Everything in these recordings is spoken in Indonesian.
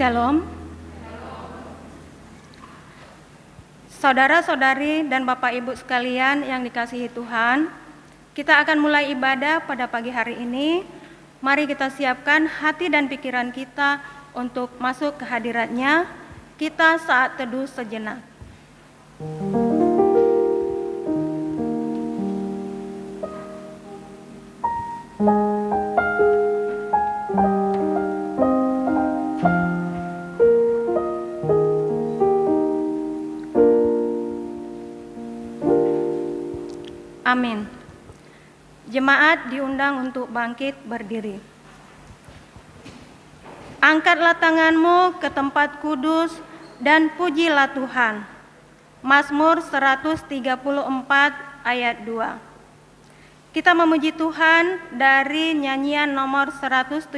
Shalom. Saudara-saudari dan Bapak Ibu sekalian yang dikasihi Tuhan, kita akan mulai ibadah pada pagi hari ini. Mari kita siapkan hati dan pikiran kita untuk masuk ke hadirat-Nya. Kita saat teduh sejenak. Amin. Jemaat diundang untuk bangkit berdiri. Angkatlah tanganmu ke tempat kudus dan pujilah Tuhan. Mazmur 134 ayat 2. Kita memuji Tuhan dari nyanyian nomor 173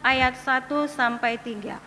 ayat 1 sampai 3.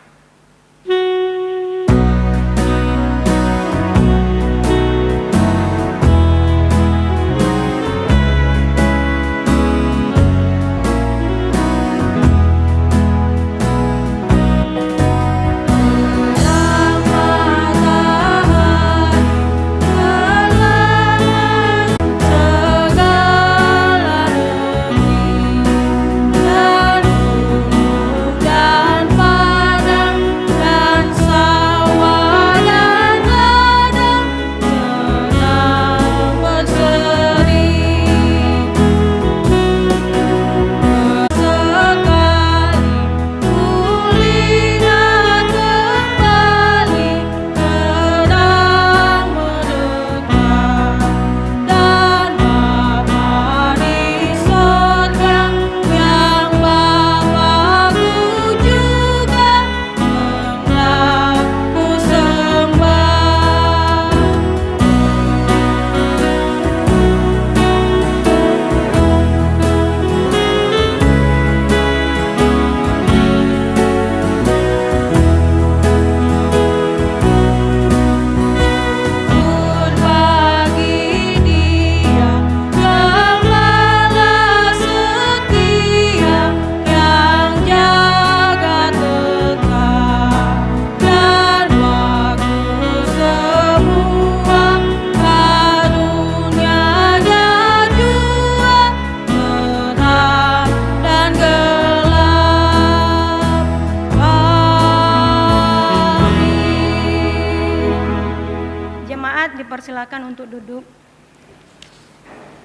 Dipersilakan untuk duduk.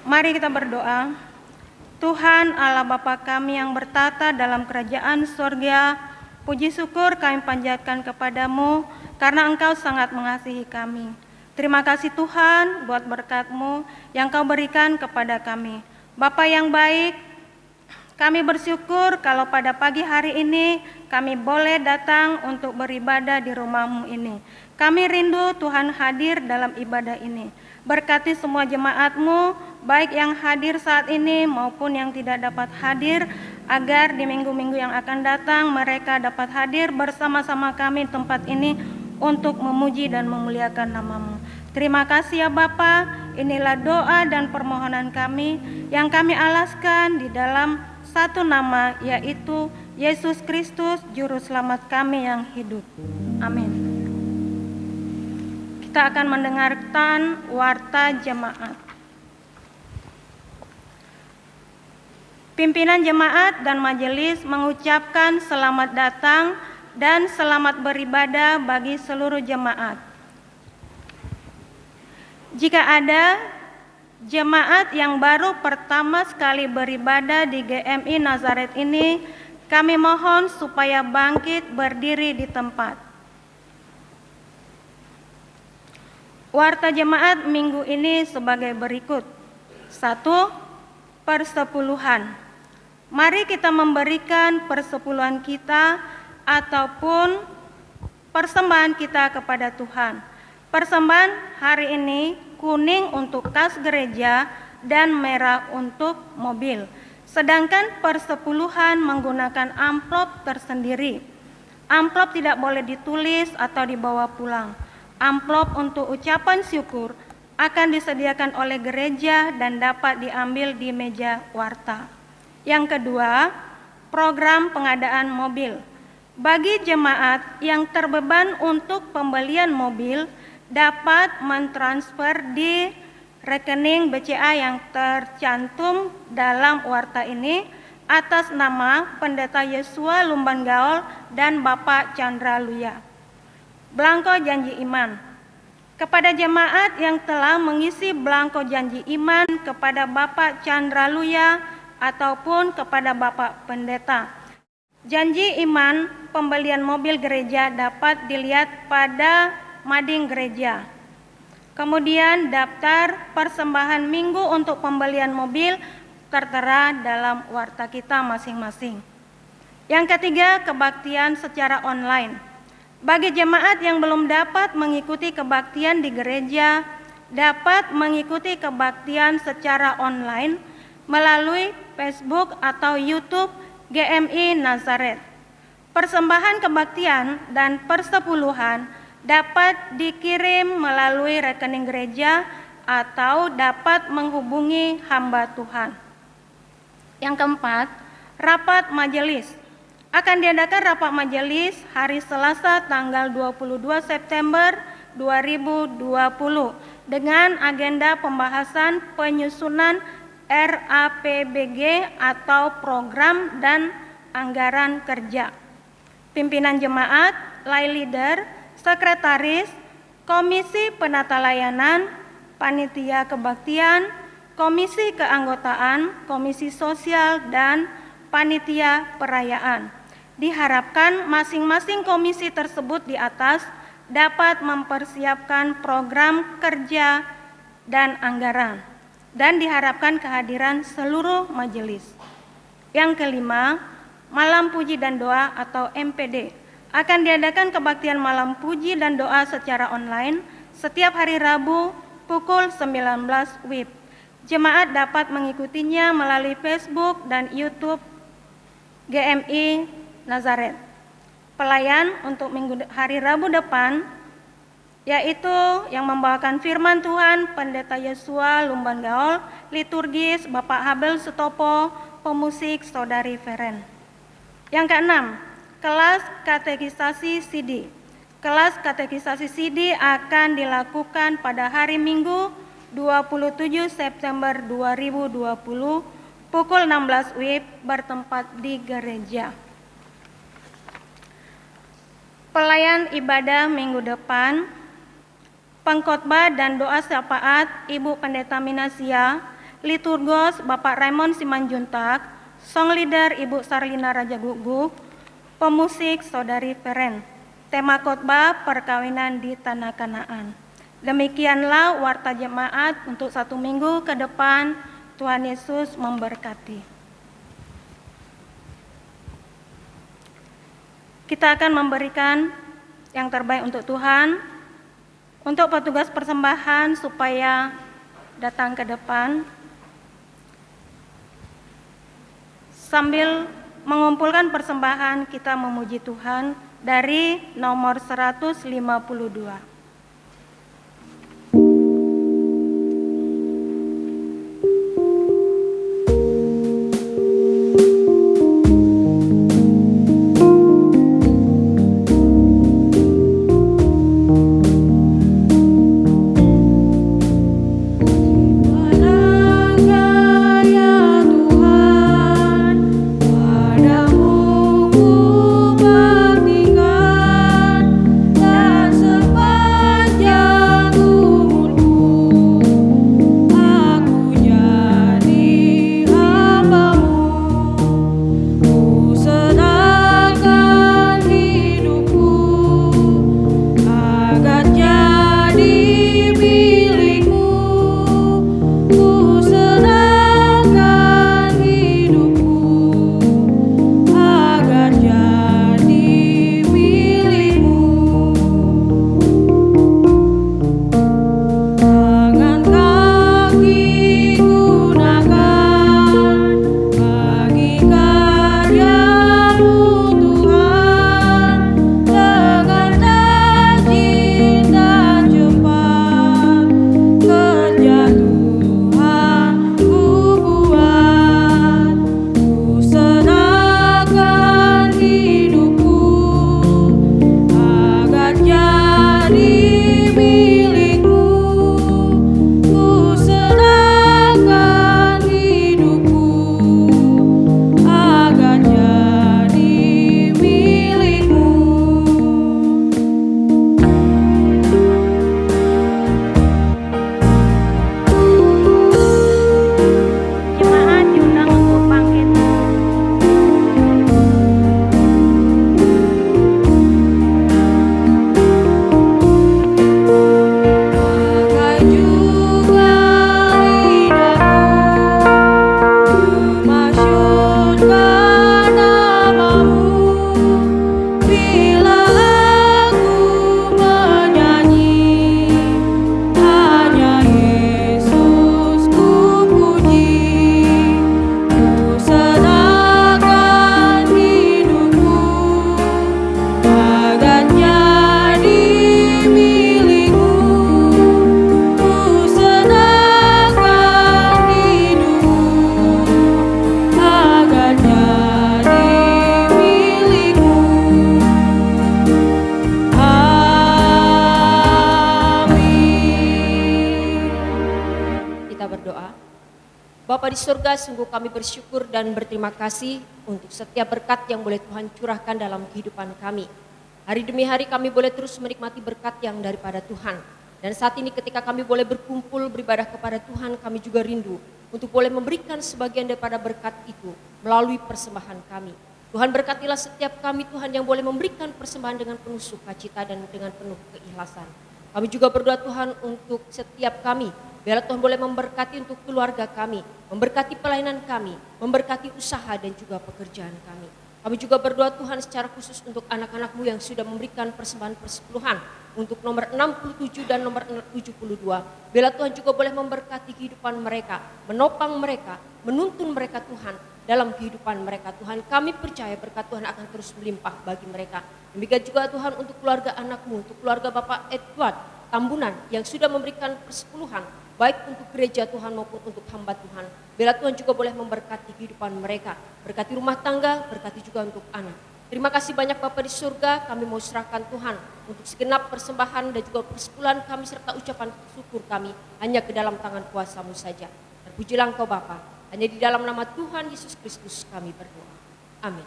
Mari kita berdoa. Tuhan Allah Bapa kami yang bertata dalam kerajaan surga, puji syukur kami panjatkan kepadamu karena Engkau sangat mengasihi kami. Terima kasih Tuhan buat berkat-Mu yang Kau berikan kepada kami. Bapa yang baik, kami bersyukur kalau pada pagi hari ini kami boleh datang untuk beribadah di rumah-Mu ini. Kami rindu Tuhan hadir dalam ibadah ini. Berkati semua jemaat-Mu, baik yang hadir saat ini maupun yang tidak dapat hadir, agar di minggu-minggu yang akan datang mereka dapat hadir bersama-sama kami di tempat ini untuk memuji dan memuliakan nama-Mu. Terima kasih ya Bapa, inilah doa dan permohonan kami yang kami alaskan di dalam satu nama, yaitu Yesus Kristus, Juru Selamat kami yang hidup. Amin. Kita akan mendengarkan warta jemaat. Pimpinan jemaat dan majelis mengucapkan selamat datang dan selamat beribadah bagi seluruh jemaat. Jika ada jemaat yang baru pertama sekali beribadah di GMI Nazaret ini, kami mohon supaya bangkit berdiri di tempat. Warta jemaat minggu ini sebagai berikut. 1. Persepuluhan. Mari kita memberikan persepuluhan kita ataupun persembahan kita kepada Tuhan. Persembahan hari ini kuning untuk kas gereja dan merah untuk mobil. Sedangkan persepuluhan menggunakan amplop tersendiri. Amplop tidak boleh ditulis atau dibawa pulang. Amplop untuk ucapan syukur akan disediakan oleh gereja dan dapat diambil di meja warta. Yang kedua, program pengadaan mobil. Bagi jemaat yang terbeban untuk pembelian mobil dapat mentransfer di rekening BCA yang tercantum dalam warta ini atas nama Pendeta Yesua Lumban Gaol dan Bapak Chandra Luya. Belangko janji iman. Kepada jemaat yang telah mengisi belangko janji iman kepada Bapak Chandra Luya ataupun kepada Bapak Pendeta. Janji iman pembelian mobil gereja dapat dilihat pada mading gereja. Kemudian daftar persembahan minggu untuk pembelian mobil tertera dalam warta kita masing-masing. Yang ketiga, kebaktian secara online. Bagi jemaat yang belum dapat mengikuti kebaktian di gereja, dapat mengikuti kebaktian secara online melalui Facebook atau YouTube GMI Nazaret. Persembahan kebaktian dan persepuluhan dapat dikirim melalui rekening gereja atau dapat menghubungi hamba Tuhan. Yang keempat, rapat majelis. Akan diadakan rapat majelis hari Selasa tanggal 22 September 2020 dengan agenda pembahasan penyusunan RAPBG atau program dan anggaran kerja. Pimpinan jemaat, lay leader, sekretaris, komisi penata layanan, panitia kebaktian, komisi keanggotaan, komisi sosial, dan panitia perayaan. Diharapkan masing-masing komisi tersebut di atas dapat mempersiapkan program kerja dan anggaran, dan diharapkan kehadiran seluruh majelis. Yang kelima, malam puji dan doa atau MPD. Akan diadakan kebaktian malam puji dan doa secara online setiap hari Rabu pukul 19 WIB. Jemaat dapat mengikutinya melalui Facebook dan YouTube GMI Nazaret. Pelayan untuk hari Rabu depan yaitu yang membawakan firman Tuhan Pendeta Yesua Lumban Gaol, liturgis Bapak Habel Sutopo, pemusik Saudari Feren. Yang keenam, kelas katekisasi CD. Kelas katekisasi CD akan dilakukan pada hari Minggu 27 September 2020 pukul 16 WIB bertempat di gereja. Pelayan ibadah minggu depan, pengkhotbah dan doa syafaat Ibu Pendeta Minasia, liturgos Bapak Raymond Simanjuntak, song leader Ibu Sarlina Raja Guguk, pemusik Saudari Feren. Tema khotbah perkawinan di Tanah Kanaan. Demikianlah warta jemaat untuk 1 minggu ke depan. Tuhan Yesus memberkati. Kita akan memberikan yang terbaik untuk Tuhan, untuk petugas persembahan supaya datang ke depan. Sambil mengumpulkan persembahan, kita memuji Tuhan dari nomor 152. Padamu ku baktikan dan Bapa di surga, sungguh kami bersyukur dan berterima kasih untuk setiap berkat yang boleh Tuhan curahkan dalam kehidupan kami. Hari demi hari kami boleh terus menikmati berkat yang daripada Tuhan. Dan saat ini ketika kami boleh berkumpul beribadah kepada Tuhan, kami juga rindu untuk boleh memberikan sebagian daripada berkat itu melalui persembahan kami. Tuhan berkatilah setiap kami Tuhan yang boleh memberikan persembahan dengan penuh sukacita dan dengan penuh keikhlasan. Kami juga berdoa Tuhan untuk setiap kami. Biarlah Tuhan boleh memberkati untuk keluarga kami, memberkati pelayanan kami, memberkati usaha dan juga pekerjaan kami. Kami juga berdoa Tuhan secara khusus untuk anak-anak-Mu yang sudah memberikan persembahan persepuluhan untuk nomor 67 dan nomor 72. Biarlah Tuhan juga boleh memberkati kehidupan mereka, menopang mereka, menuntun mereka Tuhan dalam kehidupan mereka. Tuhan, kami percaya berkat Tuhan akan terus melimpah bagi mereka. Demikian juga Tuhan untuk keluarga anak-Mu, untuk keluarga Bapak Edward Tambunan yang sudah memberikan persepuluhan, baik untuk gereja Tuhan maupun untuk hamba Tuhan. Biarlah Tuhan juga boleh memberkati kehidupan mereka, berkati rumah tangga, berkati juga untuk anak. Terima kasih banyak Bapa di surga, kami mau serahkan Tuhan untuk segenap persembahan dan juga persepuluhan kami serta ucapan syukur kami hanya ke dalam tangan kuasa-Mu saja. Terpujilah Engkau Bapa, hanya di dalam nama Tuhan Yesus Kristus kami berdoa. Amin.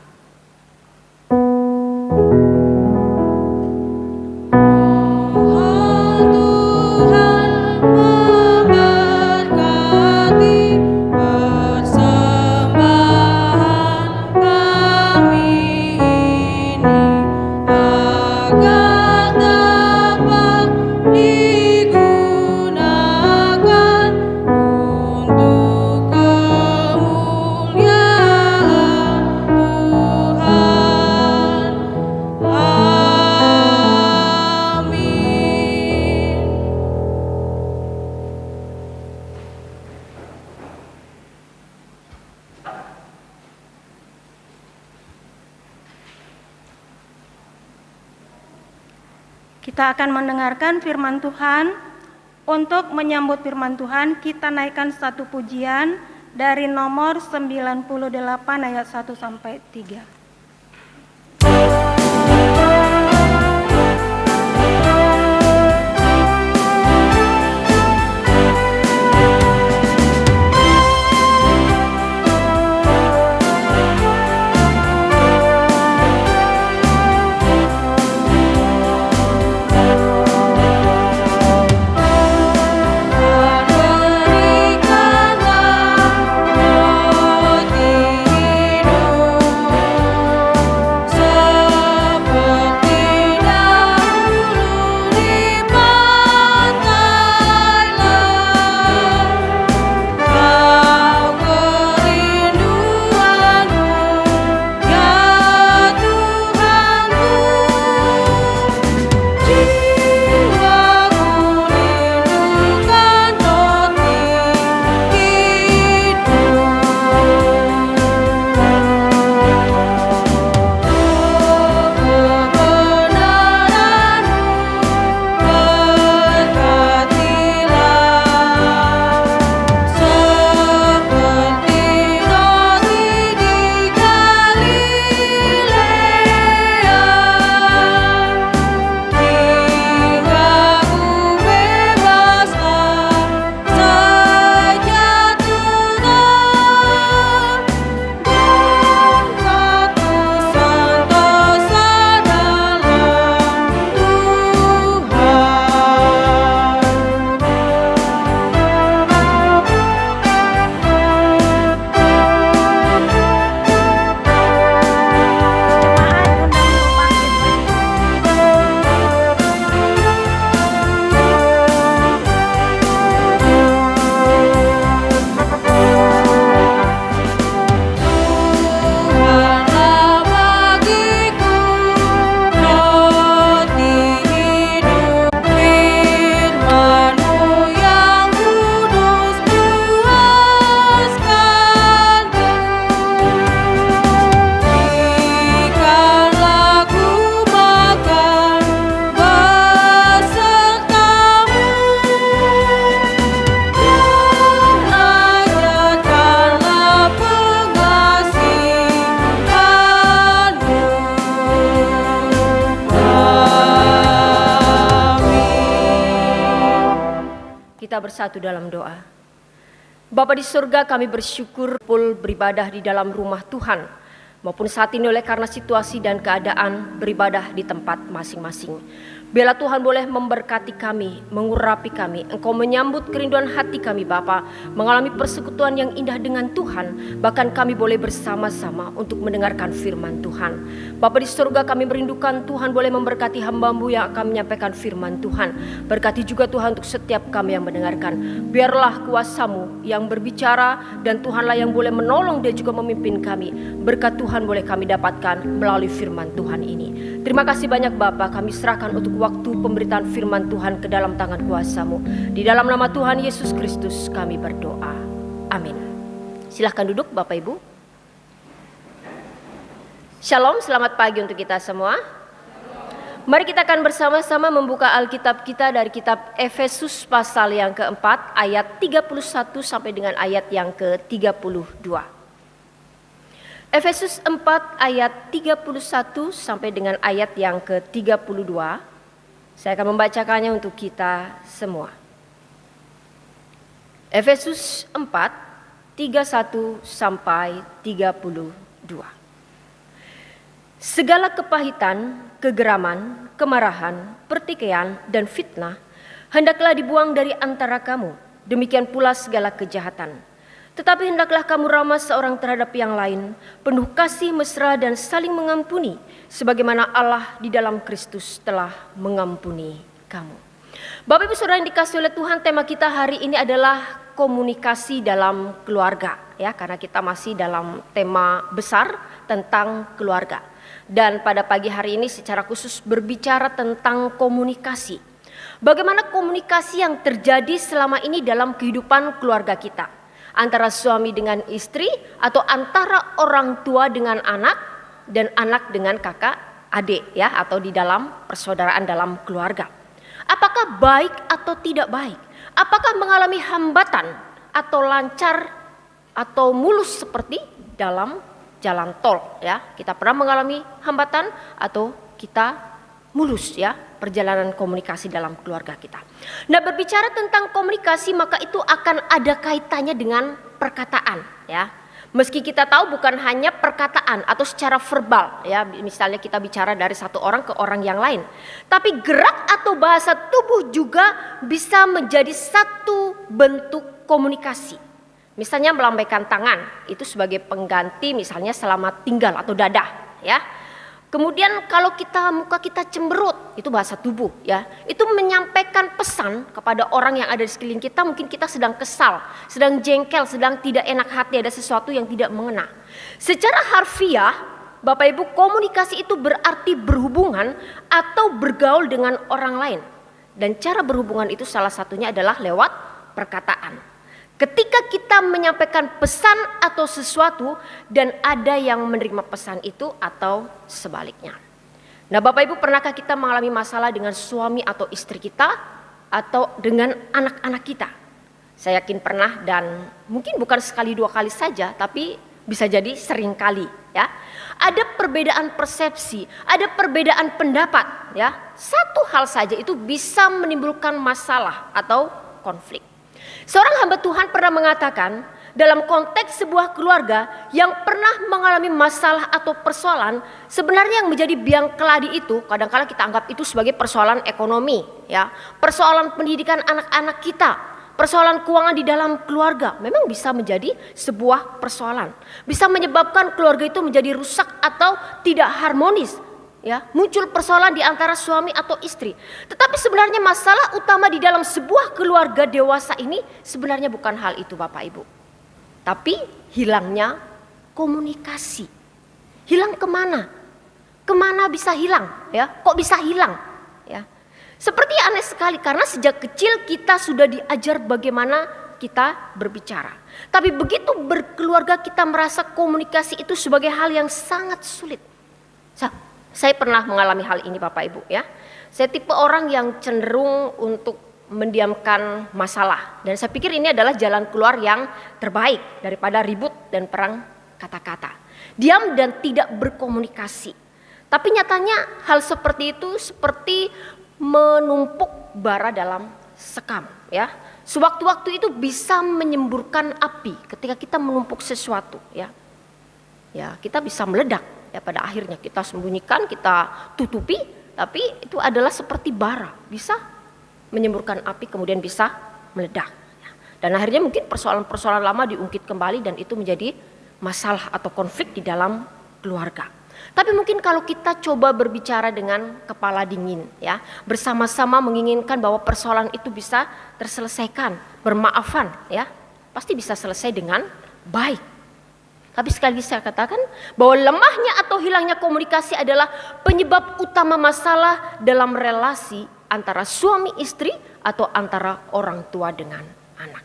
Kita akan mendengarkan firman Tuhan. Untuk menyambut firman Tuhan, kita naikkan satu pujian dari nomor 98 ayat 1 sampai 3. Kita bersatu dalam doa. Bapa di surga, kami bersyukur beribadah di dalam rumah Tuhan, maupun saat ini oleh karena situasi dan keadaan beribadah di tempat masing-masing. Biarlah Tuhan boleh memberkati kami, mengurapi kami. Engkau menyambut kerinduan hati kami Bapa, mengalami persekutuan yang indah dengan Tuhan. Bahkan kami boleh bersama-sama untuk mendengarkan firman Tuhan. Bapa di surga, kami merindukan Tuhan boleh memberkati hamba-Mu yang akan menyampaikan firman Tuhan. Berkati juga Tuhan untuk setiap kami yang mendengarkan. Biarlah kuasa-Mu yang berbicara, dan Tuhanlah yang boleh menolong dan juga memimpin kami. Berkat Tuhan boleh kami dapatkan melalui firman Tuhan ini. Terima kasih banyak Bapa, kami serahkan untuk waktu pemberitaan firman Tuhan ke dalam tangan kuasa-Mu. Di dalam nama Tuhan Yesus Kristus kami berdoa. Amin. Silahkan duduk Bapak Ibu. Shalom, selamat pagi untuk kita semua. Mari kita akan bersama-sama membuka Alkitab kita dari kitab Efesus pasal yang keempat ayat 31 sampai dengan ayat yang ke-32. Efesus 4 ayat 31 sampai dengan ayat yang ke-32. Saya akan membacakannya untuk kita semua. Efesus 4 31 sampai 32. Segala kepahitan, kegeraman, kemarahan, pertikaian, dan fitnah hendaklah dibuang dari antara kamu. Demikian pula segala kejahatan. Tetapi hendaklah kamu ramah seorang terhadap yang lain, penuh kasih mesra dan saling mengampuni, sebagaimana Allah di dalam Kristus telah mengampuni kamu. Bapak Ibu Saudara yang dikasihi oleh Tuhan, tema kita hari ini adalah komunikasi dalam keluarga, ya, karena kita masih dalam tema besar tentang keluarga. Dan pada pagi hari ini secara khusus berbicara tentang komunikasi. Bagaimana komunikasi yang terjadi selama ini dalam kehidupan keluarga kita. Antara suami dengan istri, atau antara orang tua dengan anak, dan anak dengan kakak adik, ya, atau di dalam persaudaraan dalam keluarga. Apakah baik atau tidak baik? Apakah mengalami hambatan atau lancar atau mulus seperti dalam jalan tol, ya? Kita pernah mengalami hambatan atau kita mulus, ya, perjalanan komunikasi dalam keluarga kita. Nah, berbicara tentang komunikasi maka itu akan ada kaitannya dengan perkataan, ya. Meski kita tahu bukan hanya perkataan atau secara verbal, ya, misalnya kita bicara dari satu orang ke orang yang lain, tapi gerak atau bahasa tubuh juga bisa menjadi satu bentuk komunikasi. Misalnya melambaikan tangan, itu sebagai pengganti misalnya selamat tinggal atau dadah, ya. Kemudian kalau muka kita cemberut, itu bahasa tubuh, ya. Itu menyampaikan pesan kepada orang yang ada di sekeliling kita, mungkin kita sedang kesal, sedang jengkel, sedang tidak enak hati, ada sesuatu yang tidak mengena. Secara harfiah, Bapak Ibu, komunikasi itu berarti berhubungan atau bergaul dengan orang lain. Dan cara berhubungan itu salah satunya adalah lewat perkataan. Ketika kita menyampaikan pesan atau sesuatu dan ada yang menerima pesan itu atau sebaliknya. Nah, Bapak Ibu, pernahkah kita mengalami masalah dengan suami atau istri kita atau dengan anak-anak kita? Saya yakin pernah, dan mungkin bukan sekali dua kali saja, tapi bisa jadi sering kali, ya. Ada perbedaan persepsi, ada perbedaan pendapat, ya. Satu hal saja itu bisa menimbulkan masalah atau konflik. Seorang hamba Tuhan pernah mengatakan, dalam konteks sebuah keluarga yang pernah mengalami masalah atau persoalan, sebenarnya yang menjadi biang keladi itu kadang-kala kita anggap itu sebagai persoalan ekonomi, ya, persoalan pendidikan anak-anak kita, persoalan keuangan di dalam keluarga. Memang bisa menjadi sebuah persoalan, bisa menyebabkan keluarga itu menjadi rusak atau tidak harmonis. Ya, muncul persoalan di antara suami atau istri. Tetapi sebenarnya masalah utama di dalam sebuah keluarga dewasa ini sebenarnya bukan hal itu Bapak Ibu. Tapi hilangnya komunikasi. Hilang kemana? Kemana bisa hilang? Ya, kok bisa hilang? Ya, seperti aneh sekali karena sejak kecil kita sudah diajar bagaimana kita berbicara. Tapi begitu berkeluarga kita merasa komunikasi itu sebagai hal yang sangat sulit. Saya pernah mengalami hal ini Bapak Ibu, ya. Saya tipe orang yang cenderung untuk mendiamkan masalah. Dan saya pikir ini adalah jalan keluar yang terbaik daripada ribut dan perang kata-kata. Diam dan tidak berkomunikasi. Tapi nyatanya hal seperti itu seperti menumpuk bara dalam sekam, ya. Sewaktu-waktu itu bisa menyemburkan api ketika kita menumpuk sesuatu, ya. Ya, kita bisa meledak. Ya, pada akhirnya kita sembunyikan, kita tutupi, tapi itu adalah seperti bara, bisa menyemburkan api kemudian bisa meledak. Ya. Dan akhirnya mungkin persoalan-persoalan lama diungkit kembali dan itu menjadi masalah atau konflik di dalam keluarga. Tapi mungkin kalau kita coba berbicara dengan kepala dingin, ya, bersama-sama menginginkan bahwa persoalan itu bisa terselesaikan, bermaafan, ya, pasti bisa selesai dengan baik. Tapi sekali lagi saya katakan bahwa lemahnya atau hilangnya komunikasi adalah penyebab utama masalah dalam relasi antara suami istri atau antara orang tua dengan anak.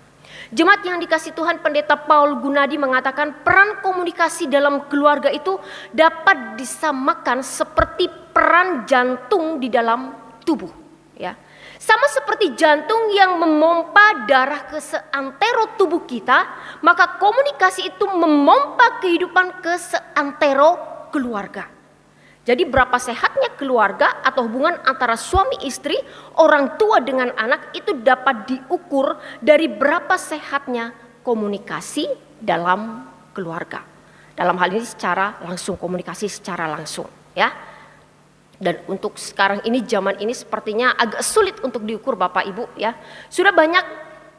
Jemaat yang dikasih Tuhan, Pendeta Paul Gunadi mengatakan peran komunikasi dalam keluarga itu dapat disamakan seperti peran jantung di dalam tubuh, ya. Sama seperti jantung yang memompa darah ke seantero tubuh kita, maka komunikasi itu memompa kehidupan ke seantero keluarga. Jadi berapa sehatnya keluarga atau hubungan antara suami istri, orang tua dengan anak itu dapat diukur dari berapa sehatnya komunikasi dalam keluarga. Dalam hal ini secara langsung, komunikasi secara langsung, ya. Dan untuk sekarang ini, zaman ini sepertinya agak sulit untuk diukur Bapak Ibu, ya. Sudah banyak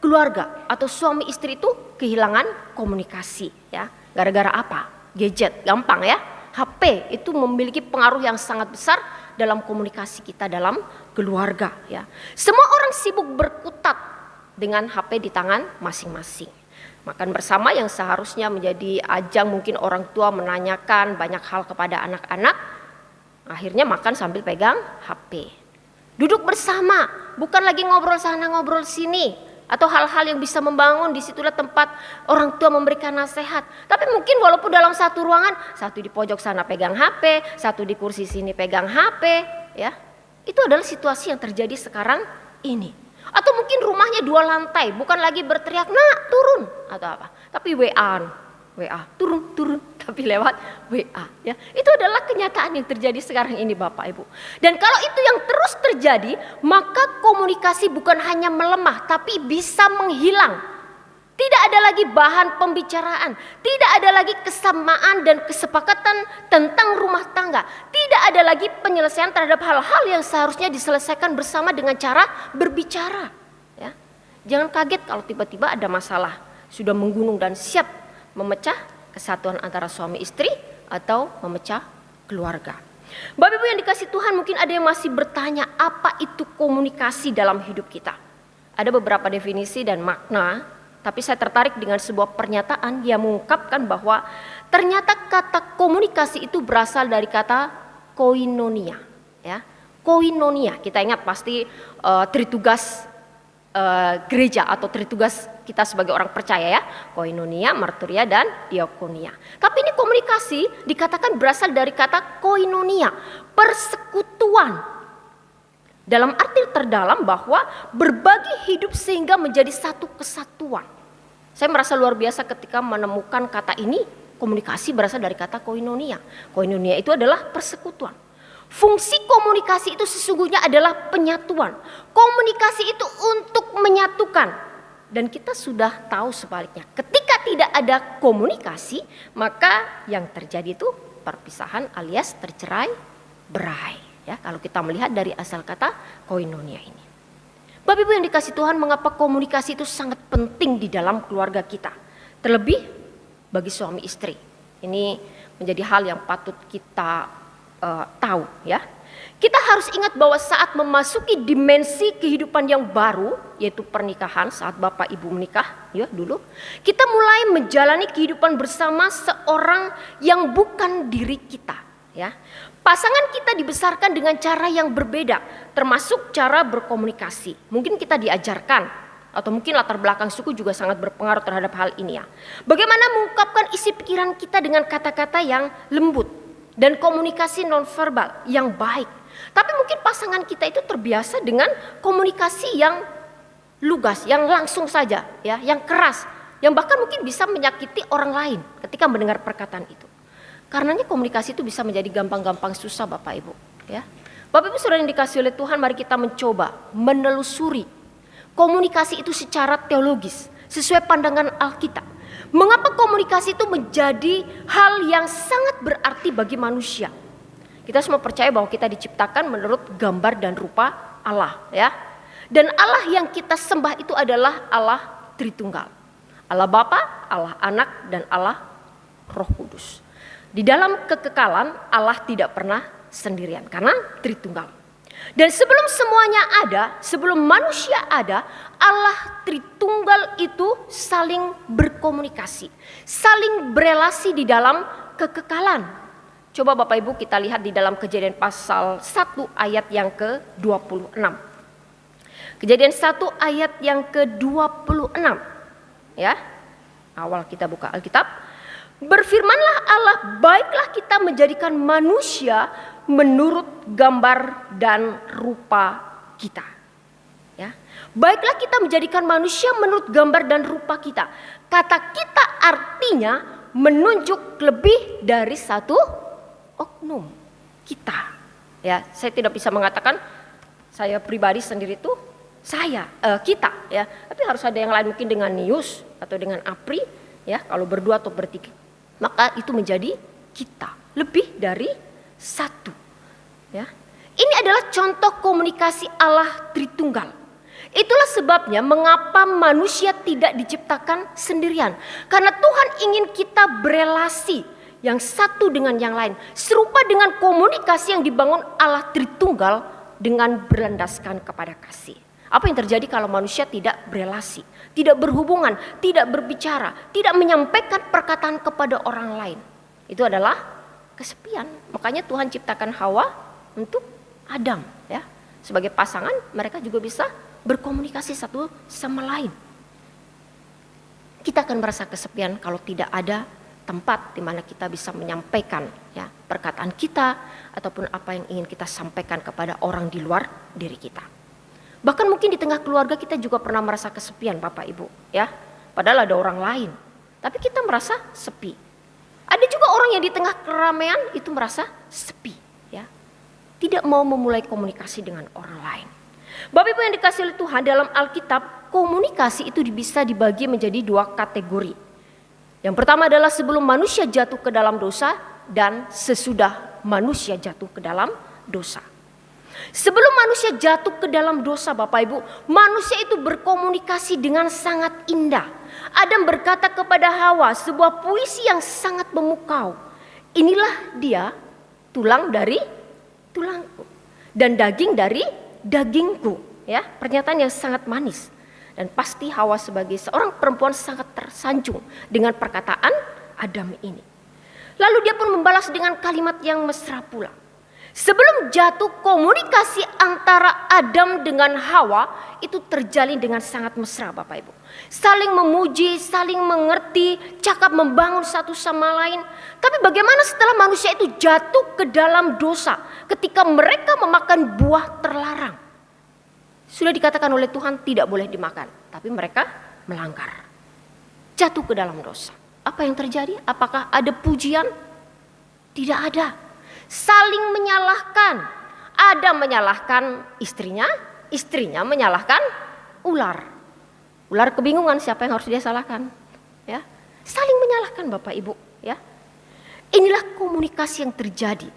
keluarga atau suami istri itu kehilangan komunikasi, ya. Gara-gara apa? Gadget, gampang ya. HP itu memiliki pengaruh yang sangat besar dalam komunikasi kita dalam keluarga, ya. Semua orang sibuk berkutat dengan HP di tangan masing-masing. Makan bersama yang seharusnya menjadi ajang mungkin orang tua menanyakan banyak hal kepada anak-anak, akhirnya makan sambil pegang HP. Duduk bersama, bukan lagi ngobrol sana ngobrol sini, atau hal-hal yang bisa membangun, disitulah tempat orang tua memberikan nasihat. Tapi mungkin walaupun dalam satu ruangan, satu di pojok sana pegang HP, satu di kursi sini pegang HP, ya. Itu adalah situasi yang terjadi sekarang ini. Atau mungkin rumahnya 2 lantai, bukan lagi berteriak, "Nak, turun," atau apa, tapi WA, turun, tapi lewat WA, ya. Itu adalah kenyataan yang terjadi sekarang ini Bapak Ibu. Dan kalau itu yang terus terjadi, maka komunikasi bukan hanya melemah, tapi bisa menghilang. Tidak ada lagi bahan pembicaraan, tidak ada lagi kesamaan dan kesepakatan tentang rumah tangga. Tidak ada lagi penyelesaian terhadap hal-hal yang seharusnya diselesaikan bersama dengan cara berbicara, ya. Jangan kaget kalau tiba-tiba ada masalah, sudah menggunung dan siap memecah kesatuan antara suami istri atau memecah keluarga. Bapak Ibu yang dikasih Tuhan, mungkin ada yang masih bertanya apa itu komunikasi dalam hidup kita. Ada beberapa definisi dan makna, tapi saya tertarik dengan sebuah pernyataan yang mengungkapkan bahwa ternyata kata komunikasi itu berasal dari kata koinonia, ya. Koinonia, kita ingat pasti tritugas gereja atau tritugas kita sebagai orang percaya, ya, koinonia, marturia, dan diakonia. Tapi ini komunikasi dikatakan berasal dari kata koinonia, persekutuan. Dalam arti terdalam bahwa berbagi hidup sehingga menjadi satu kesatuan. Saya merasa luar biasa ketika menemukan kata ini, komunikasi berasal dari kata koinonia. Koinonia itu adalah persekutuan. Fungsi komunikasi itu sesungguhnya adalah penyatuan. Komunikasi itu untuk menyatukan. Dan kita sudah tahu sebaliknya. Ketika tidak ada komunikasi, maka yang terjadi itu perpisahan alias tercerai berai. Ya, kalau kita melihat dari asal kata koinonia ini. Bapak Ibu yang dikasih Tuhan, mengapa komunikasi itu sangat penting di dalam keluarga kita. Terlebih bagi suami istri. Ini menjadi hal yang patut kita tahu, ya. Kita harus ingat bahwa saat memasuki dimensi kehidupan yang baru, yaitu pernikahan, saat Bapak Ibu menikah, ya dulu, kita mulai menjalani kehidupan bersama seorang yang bukan diri kita, ya. Pasangan kita dibesarkan dengan cara yang berbeda, termasuk cara berkomunikasi. Mungkin kita diajarkan, atau mungkin latar belakang suku juga sangat berpengaruh terhadap hal ini, ya. Bagaimana mengungkapkan isi pikiran kita dengan kata-kata yang lembut dan komunikasi nonverbal yang baik. Tapi mungkin pasangan kita itu terbiasa dengan komunikasi yang lugas, yang langsung saja, ya, yang keras, yang bahkan mungkin bisa menyakiti orang lain ketika mendengar perkataan itu. Karenanya komunikasi itu bisa menjadi gampang-gampang susah Bapak Ibu, ya. Bapak Ibu saudara yang dikasih oleh Tuhan, mari kita mencoba menelusuri Komunikasi itu secara teologis, sesuai pandangan Alkitab. Mengapa komunikasi itu menjadi hal yang sangat berarti bagi manusia? Kita semua percaya bahwa kita diciptakan menurut gambar dan rupa Allah, ya. Dan Allah yang kita sembah itu adalah Allah Tritunggal. Allah Bapa, Allah Anak, dan Allah Roh Kudus. Di dalam kekekalan Allah tidak pernah sendirian karena Tritunggal. Dan sebelum semuanya ada, sebelum manusia ada, Allah Tritunggal itu saling berkomunikasi, saling berelasi di dalam kekekalan. Coba Bapak Ibu kita lihat di dalam Kejadian pasal 1 ayat yang ke-26. Kejadian 1 ayat yang ke-26. Ya. Awal kita buka Alkitab. Berfirmanlah Allah, baiklah kita menjadikan manusia menurut gambar dan rupa kita. Ya. Baiklah kita menjadikan manusia menurut gambar dan rupa kita. Kata kita artinya menunjuk lebih dari satu oknum kita. Ya, saya tidak bisa mengatakan saya pribadi sendiri itu kita, ya. Tapi harus ada yang lain, mungkin dengan Nius atau dengan Apri, ya. Kalau berdua atau bertiga, maka itu menjadi kita, lebih dari satu, ya. Ini adalah contoh komunikasi Allah Tritunggal. Itulah sebabnya mengapa manusia tidak diciptakan sendirian. Karena Tuhan ingin kita berelasi yang satu dengan yang lain. Serupa dengan komunikasi yang dibangun Allah Tritunggal dengan berlandaskan kepada kasih. Apa yang terjadi kalau manusia tidak berelasi, tidak berhubungan, tidak berbicara, tidak menyampaikan perkataan kepada orang lain? Itu adalah kesepian. Makanya Tuhan ciptakan Hawa untuk Adam, ya. Sebagai pasangan mereka juga bisa berkomunikasi satu sama lain. Kita akan merasa kesepian kalau tidak ada tempat di mana kita bisa menyampaikan, ya, perkataan kita ataupun apa yang ingin kita sampaikan kepada orang di luar diri kita. Bahkan mungkin di tengah keluarga kita juga pernah merasa kesepian Bapak Ibu, ya. Padahal ada orang lain, tapi kita merasa sepi. Ada juga orang yang di tengah keramaian itu merasa sepi, ya. Tidak mau memulai komunikasi dengan orang lain. Bapak Ibu yang dikasihi oleh Tuhan, dalam Alkitab komunikasi itu bisa dibagi menjadi dua kategori. Yang pertama adalah sebelum manusia jatuh ke dalam dosa dan sesudah manusia jatuh ke dalam dosa. Sebelum manusia jatuh ke dalam dosa Bapak Ibu, manusia itu berkomunikasi dengan sangat indah. Adam berkata kepada Hawa sebuah puisi yang sangat memukau. Inilah dia, tulang dari tulangku dan daging dari dagingku. Ya, pernyataan yang sangat manis. Dan pasti Hawa sebagai seorang perempuan sangat tersanjung dengan perkataan Adam ini. Lalu dia pun membalas dengan kalimat yang mesra pula. Sebelum jatuh, komunikasi antara Adam dengan Hawa itu terjalin dengan sangat mesra Bapak Ibu. Saling memuji, saling mengerti, cakap membangun satu sama lain. Tapi bagaimana setelah manusia itu jatuh ke dalam dosa ketika mereka memakan buah terlarang? Sudah dikatakan oleh Tuhan tidak boleh dimakan, tapi mereka melanggar. Jatuh ke dalam dosa. Apa yang terjadi? Apakah ada pujian? Tidak ada. Saling menyalahkan. Adam menyalahkan istrinya, istrinya menyalahkan ular. Ular kebingungan siapa yang harus dia salahkan, ya. Saling menyalahkan Bapak Ibu, ya. Inilah komunikasi yang terjadi.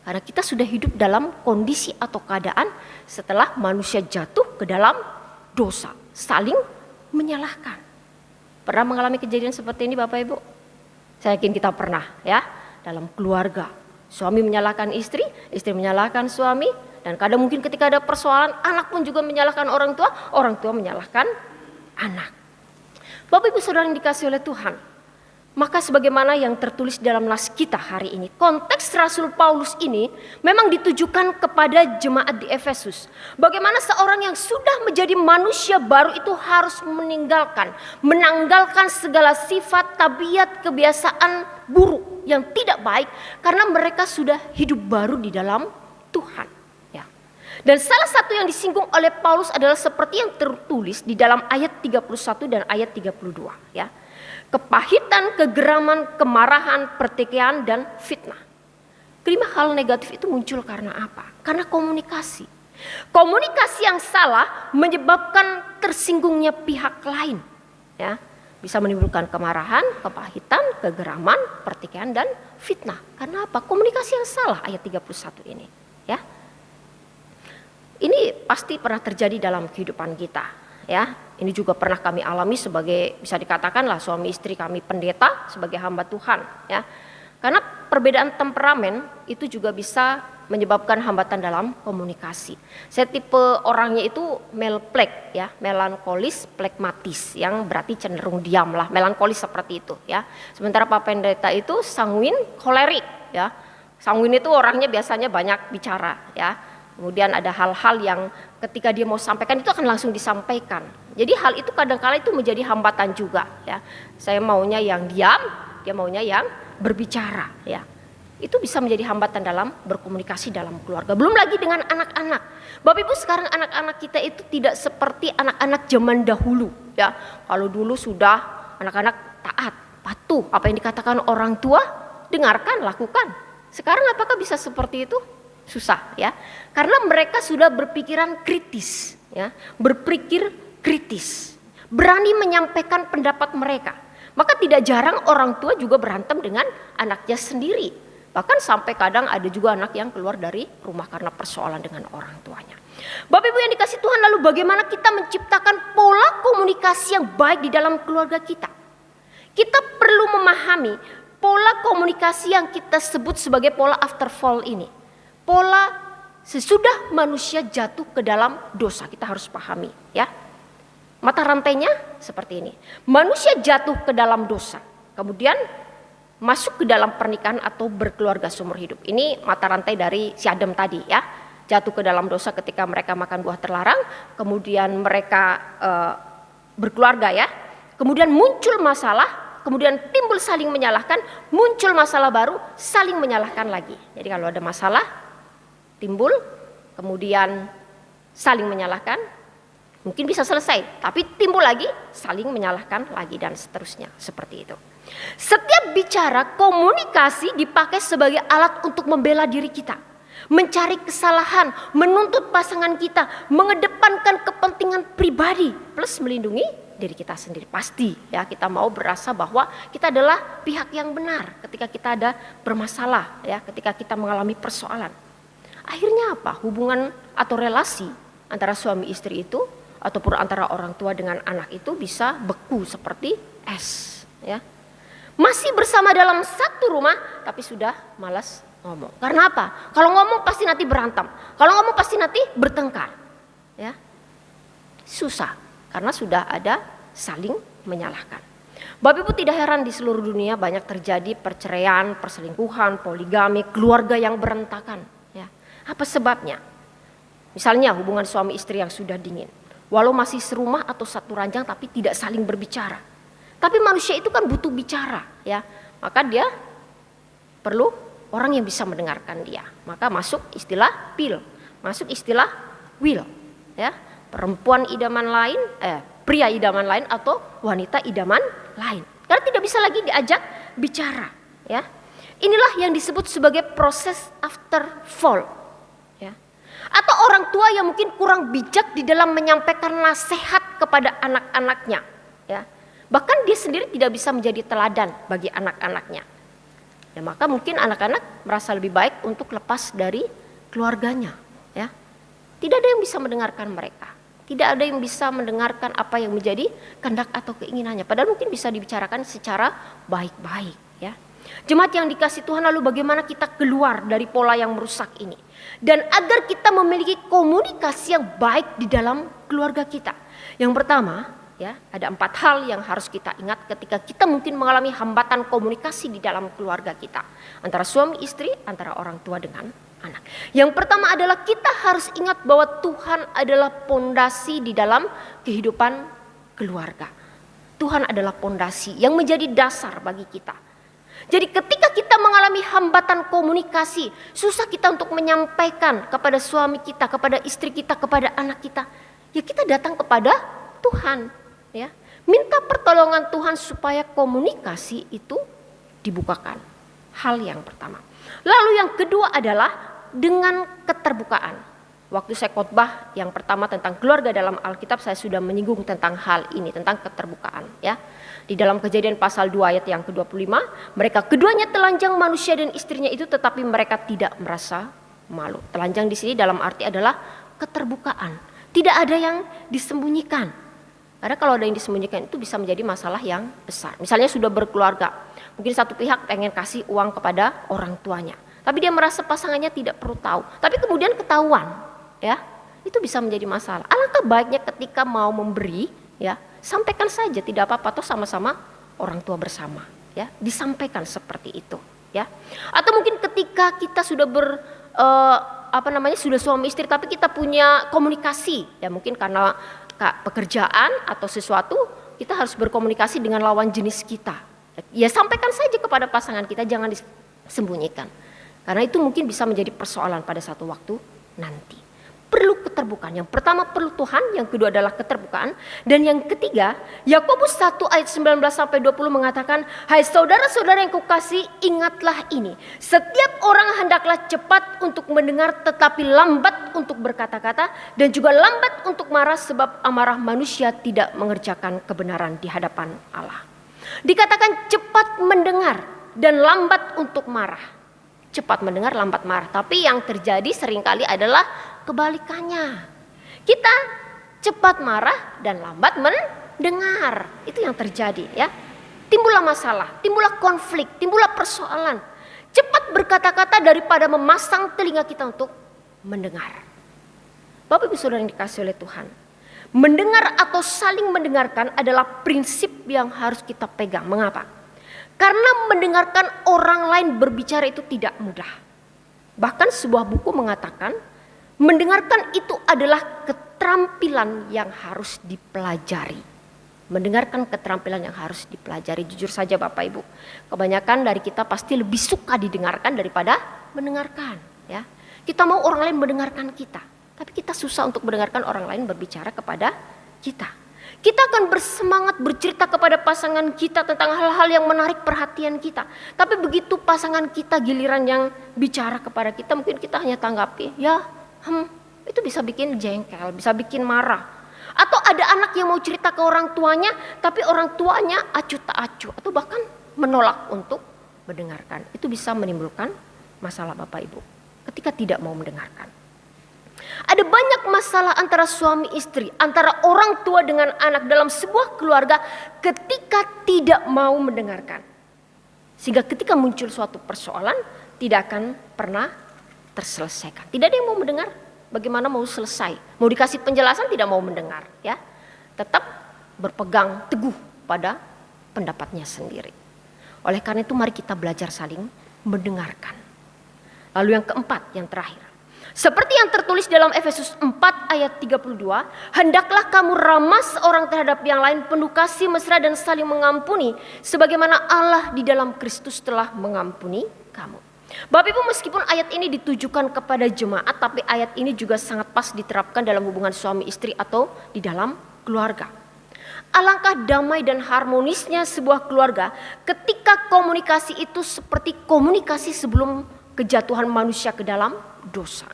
Karena kita sudah hidup dalam kondisi atau keadaan setelah manusia jatuh ke dalam dosa, saling menyalahkan. Pernah mengalami kejadian seperti ini Bapak Ibu? Saya yakin kita pernah, ya, dalam keluarga. Suami menyalahkan istri, istri menyalahkan suami, dan kadang mungkin ketika ada persoalan, anak pun juga menyalahkan orang tua menyalahkan anak. Bapak Ibu Saudara yang dikasihi oleh Tuhan, maka sebagaimana yang tertulis dalam nas kita hari ini, konteks Rasul Paulus ini memang ditujukan kepada jemaat di Efesus. Bagaimana seorang yang sudah menjadi manusia baru itu harus menanggalkan segala sifat, tabiat, kebiasaan buruk yang tidak baik karena mereka sudah hidup baru di dalam Tuhan, ya. Dan salah satu yang disinggung oleh Paulus adalah seperti yang tertulis di dalam ayat 31 dan ayat 32, ya. Kepahitan, kegeraman, kemarahan, pertikaian dan fitnah. Kelima hal negatif itu muncul karena apa? Karena komunikasi. Komunikasi yang salah menyebabkan tersinggungnya pihak lain, ya. Bisa menimbulkan kemarahan, kepahitan, kegeraman, pertikaian, dan fitnah. Karena apa? Komunikasi yang salah, ayat 31 ini, ya. Ini pasti pernah terjadi dalam kehidupan kita, ya. Ini juga pernah kami alami sebagai, bisa dikatakanlah suami istri kami pendeta, sebagai hamba Tuhan, ya. Karena perbedaan temperamen itu juga bisa menyebabkan hambatan dalam komunikasi. Saya tipe orangnya itu melplek, ya, melankolis, plekmatis, yang berarti cenderung diam lah, melankolis seperti itu, ya. Sementara Pak Pendeta itu sanguin, kolerik, ya. Sanguin itu orangnya biasanya banyak bicara, ya. Kemudian ada hal-hal yang ketika dia mau sampaikan itu akan langsung disampaikan. Jadi hal itu kadang-kala itu menjadi hambatan juga, ya. Saya maunya yang diam, dia maunya yang berbicara, ya. Itu bisa menjadi hambatan dalam berkomunikasi dalam keluarga. Belum lagi dengan anak-anak. Bapak Ibu, sekarang anak-anak kita itu tidak seperti anak-anak zaman dahulu, ya. Kalau dulu sudah anak-anak taat, patuh, apa yang dikatakan orang tua, dengarkan, lakukan. Sekarang apakah bisa seperti itu? Susah, ya. Karena mereka sudah berpikiran kritis, ya. Berpikir kritis. Berani menyampaikan pendapat mereka. Maka tidak jarang orang tua juga berantem dengan anaknya sendiri. Bahkan sampai kadang ada juga anak yang keluar dari rumah karena persoalan dengan orang tuanya. Bapak Ibu yang dikasih Tuhan, lalu bagaimana kita menciptakan pola komunikasi yang baik di dalam keluarga kita? Kita perlu memahami pola komunikasi yang kita sebut sebagai pola after fall ini. Pola sesudah manusia jatuh ke dalam dosa, kita harus pahami, ya. Mata rantainya seperti ini. Manusia jatuh ke dalam dosa, kemudian masuk ke dalam pernikahan atau berkeluarga seumur hidup. Ini mata rantai dari si Adam tadi, ya. Jatuh ke dalam dosa ketika mereka makan buah terlarang, kemudian mereka berkeluarga, ya. Kemudian muncul masalah, kemudian timbul saling menyalahkan, muncul masalah baru, saling menyalahkan lagi. Jadi kalau ada masalah timbul, kemudian saling menyalahkan, mungkin bisa selesai, tapi timbul lagi, saling menyalahkan lagi, dan seterusnya seperti itu. Setiap bicara, komunikasi dipakai sebagai alat untuk membela diri kita, mencari kesalahan, menuntut pasangan kita, mengedepankan kepentingan pribadi, plus melindungi diri kita sendiri. Pasti, ya, kita mau berasa bahwa kita adalah pihak yang benar ketika kita ada bermasalah, ya, ketika kita mengalami persoalan. Akhirnya apa? Hubungan atau relasi antara suami istri itu ataupun antara orang tua dengan anak itu bisa beku seperti es, ya. Masih bersama dalam satu rumah tapi sudah malas ngomong. Karena apa? Kalau ngomong pasti nanti berantem. Kalau ngomong pasti nanti bertengkar, ya. Susah karena sudah ada saling menyalahkan. Bapak Ibu, tidak heran di seluruh dunia banyak terjadi perceraian, perselingkuhan, poligami, keluarga yang berantakan, ya. Apa sebabnya? Misalnya hubungan suami istri yang sudah dingin. Walau masih serumah atau satu ranjang tapi tidak saling berbicara. Tapi manusia itu kan butuh bicara, ya. Maka dia perlu orang yang bisa mendengarkan dia. Maka masuk istilah pil, masuk istilah will, ya. Perempuan idaman lain, pria idaman lain atau wanita idaman lain. Karena tidak bisa lagi diajak bicara, ya. Inilah yang disebut sebagai proses after fall. Atau orang tua yang mungkin kurang bijak di dalam menyampaikan nasihat kepada anak-anaknya, ya. Bahkan dia sendiri tidak bisa menjadi teladan bagi anak-anaknya. Ya, maka mungkin anak-anak merasa lebih baik untuk lepas dari keluarganya, ya. Tidak ada yang bisa mendengarkan mereka. Tidak ada yang bisa mendengarkan apa yang menjadi kehendak atau keinginannya. Padahal mungkin bisa dibicarakan secara baik-baik, ya. Jemaat yang dikasih Tuhan, lalu bagaimana kita keluar dari pola yang merusak ini? Dan agar kita memiliki komunikasi yang baik di dalam keluarga kita. Yang pertama, ya, ada 4 hal yang harus kita ingat ketika kita mungkin mengalami hambatan komunikasi di dalam keluarga kita. Antara suami istri, antara orang tua dengan anak. Yang pertama adalah kita harus ingat bahwa Tuhan adalah pondasi di dalam kehidupan keluarga. Tuhan adalah pondasi yang menjadi dasar bagi kita. Jadi ketika kita mengalami hambatan komunikasi, susah kita untuk menyampaikan kepada suami kita, kepada istri kita, kepada anak kita, ya kita datang kepada Tuhan, ya. Minta pertolongan Tuhan supaya komunikasi itu dibukakan. Hal yang pertama. Lalu yang kedua adalah dengan keterbukaan. Waktu saya khotbah yang pertama tentang keluarga dalam Alkitab, saya sudah menyinggung tentang hal ini, tentang keterbukaan ya. Di dalam Kejadian pasal 2 ayat yang ke-25, mereka keduanya telanjang, manusia dan istrinya itu, tetapi mereka tidak merasa malu. Telanjang di sini dalam arti adalah keterbukaan. Tidak ada yang disembunyikan. Karena kalau ada yang disembunyikan itu bisa menjadi masalah yang besar. Misalnya sudah berkeluarga, mungkin satu pihak pengen kasih uang kepada orang tuanya, tapi dia merasa pasangannya tidak perlu tahu. Tapi kemudian ketahuan, ya, itu bisa menjadi masalah. Alangkah baiknya ketika mau memberi, ya, sampaikan saja, tidak apa-apa, toh sama-sama orang tua bersama, ya, disampaikan seperti itu, ya. Atau mungkin ketika kita sudah sudah suami istri, tapi kita punya komunikasi, ya, mungkin karena pekerjaan atau sesuatu, kita harus berkomunikasi dengan lawan jenis kita. Ya, sampaikan saja kepada pasangan kita, jangan disembunyikan. Karena itu mungkin bisa menjadi persoalan pada satu waktu nanti. Perlu keterbukaan. Yang pertama perlu Tuhan, yang kedua adalah keterbukaan, dan yang ketiga Yakobus 1 ayat 19-20 mengatakan, hai saudara-saudara yang kukasihi, ingatlah ini, setiap orang hendaklah cepat untuk mendengar tetapi lambat untuk berkata-kata, dan juga lambat untuk marah, sebab amarah manusia tidak mengerjakan kebenaran di hadapan Allah. Dikatakan cepat mendengar dan lambat untuk marah. Cepat mendengar, lambat marah. Tapi yang terjadi seringkali adalah kebalikannya. Kita cepat marah dan lambat mendengar. Itu yang terjadi, ya. Timbullah masalah, timbullah konflik, timbullah persoalan. Cepat berkata-kata daripada memasang telinga kita untuk mendengar. Bapak Ibu Saudara yang dikasihi oleh Tuhan, mendengar atau saling mendengarkan adalah prinsip yang harus kita pegang. Mengapa? Karena mendengarkan orang lain berbicara itu tidak mudah. Bahkan sebuah buku mengatakan, mendengarkan itu adalah keterampilan yang harus dipelajari. Mendengarkan keterampilan yang harus dipelajari. Jujur saja Bapak Ibu, kebanyakan dari kita pasti lebih suka didengarkan daripada mendengarkan, ya. Kita mau orang lain mendengarkan kita, tapi kita susah untuk mendengarkan orang lain berbicara kepada kita. Kita akan bersemangat bercerita kepada pasangan kita tentang hal-hal yang menarik perhatian kita. Tapi begitu pasangan kita giliran yang bicara kepada kita, mungkin kita hanya tanggapi, ya, itu bisa bikin jengkel, bisa bikin marah. Atau ada anak yang mau cerita ke orang tuanya, tapi orang tuanya acuh tak acuh, atau bahkan menolak untuk mendengarkan. Itu bisa menimbulkan masalah Bapak Ibu ketika tidak mau mendengarkan. Ada banyak masalah antara suami istri, antara orang tua dengan anak dalam sebuah keluarga ketika tidak mau mendengarkan. Sehingga ketika muncul suatu persoalan tidak akan pernah terselesaikan. Tidak ada yang mau mendengar, bagaimana mau selesai. Mau dikasih penjelasan tidak mau mendengar, ya. Tetap berpegang teguh pada pendapatnya sendiri. Oleh karena itu mari kita belajar saling mendengarkan. Lalu yang keempat, yang terakhir. Seperti yang tertulis dalam Efesus 4 ayat 32, hendaklah kamu ramah seorang terhadap yang lain, penuh kasih mesra dan saling mengampuni, sebagaimana Allah di dalam Kristus telah mengampuni kamu. Bapak Ibu, meskipun ayat ini ditujukan kepada jemaat, tapi ayat ini juga sangat pas diterapkan dalam hubungan suami istri atau di dalam keluarga. Alangkah damai dan harmonisnya sebuah keluarga ketika komunikasi itu seperti komunikasi sebelum kejatuhan manusia ke dalam dosa.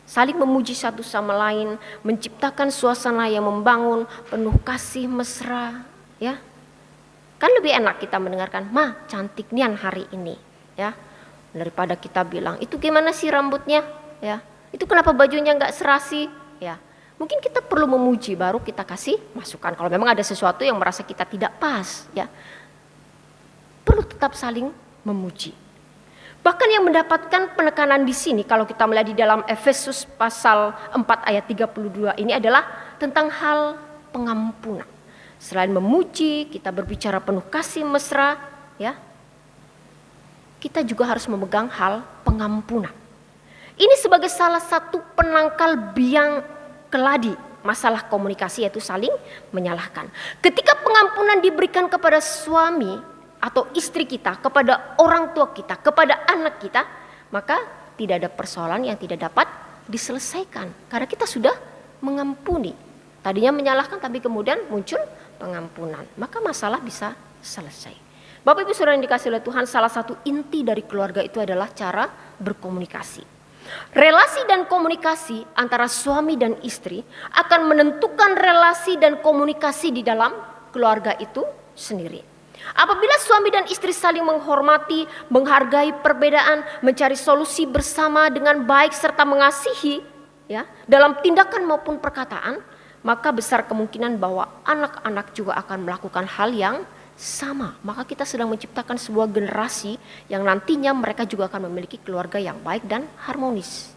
Saling memuji satu sama lain, menciptakan suasana yang membangun, penuh kasih mesra, ya. Kan lebih enak kita mendengarkan, "Ma, cantik nian hari ini," ya. Daripada kita bilang, "Itu gimana sih rambutnya?" ya. "Itu kenapa bajunya enggak serasi?" ya. Mungkin kita perlu memuji baru kita kasih masukan kalau memang ada sesuatu yang merasa kita tidak pas, ya. Perlu tetap saling memuji. Bahkan yang mendapatkan penekanan di sini kalau kita melihat di dalam Efesus pasal 4 ayat 32 ini adalah tentang hal pengampunan. Selain memuji, kita berbicara penuh kasih mesra, ya. Kita juga harus memegang hal pengampunan. Ini sebagai salah satu penangkal biang keladi masalah komunikasi, yaitu saling menyalahkan. Ketika pengampunan diberikan kepada suami atau istri kita, kepada orang tua kita, kepada anak kita, maka tidak ada persoalan yang tidak dapat diselesaikan. Karena kita sudah mengampuni. Tadinya menyalahkan tapi kemudian muncul pengampunan. Maka masalah bisa selesai. Bapak Ibu Saudara yang dikasihi oleh Tuhan, salah satu inti dari keluarga itu adalah cara berkomunikasi. Relasi dan komunikasi antara suami dan istri akan menentukan relasi dan komunikasi di dalam keluarga itu sendiri. Apabila suami dan istri saling menghormati, menghargai perbedaan, mencari solusi bersama dengan baik serta mengasihi, ya, dalam tindakan maupun perkataan, maka besar kemungkinan bahwa anak-anak juga akan melakukan hal yang sama. Maka kita sedang menciptakan sebuah generasi yang nantinya mereka juga akan memiliki keluarga yang baik dan harmonis.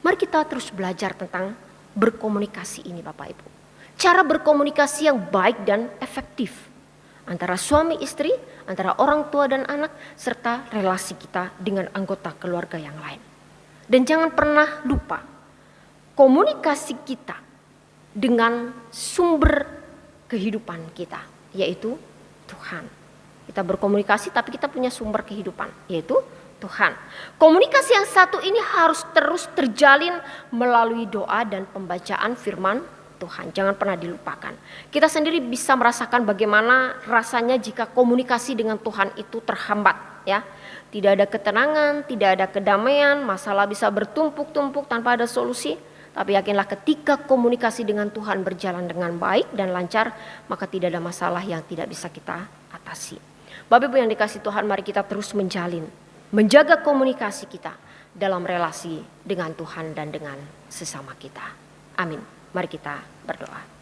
Mari kita terus belajar tentang berkomunikasi ini Bapak Ibu. Cara berkomunikasi yang baik dan efektif antara suami istri, antara orang tua dan anak, serta relasi kita dengan anggota keluarga yang lain. Dan jangan pernah lupa, komunikasi kita dengan sumber kehidupan kita, yaitu Tuhan. Kita berkomunikasi tapi kita punya sumber kehidupan, yaitu Tuhan. Komunikasi yang satu ini harus terus terjalin melalui doa dan pembacaan firman Tuhan. Jangan pernah dilupakan. Kita sendiri bisa merasakan bagaimana rasanya jika komunikasi dengan Tuhan itu terhambat, ya. Tidak ada ketenangan, tidak ada kedamaian, masalah bisa bertumpuk-tumpuk tanpa ada solusi. Tapi yakinlah ketika komunikasi dengan Tuhan berjalan dengan baik dan lancar, maka tidak ada masalah yang tidak bisa kita atasi. Bapak Ibu yang dikasihi Tuhan, mari kita terus menjaga komunikasi kita dalam relasi dengan Tuhan dan dengan sesama kita. Amin. Mari kita berdoa.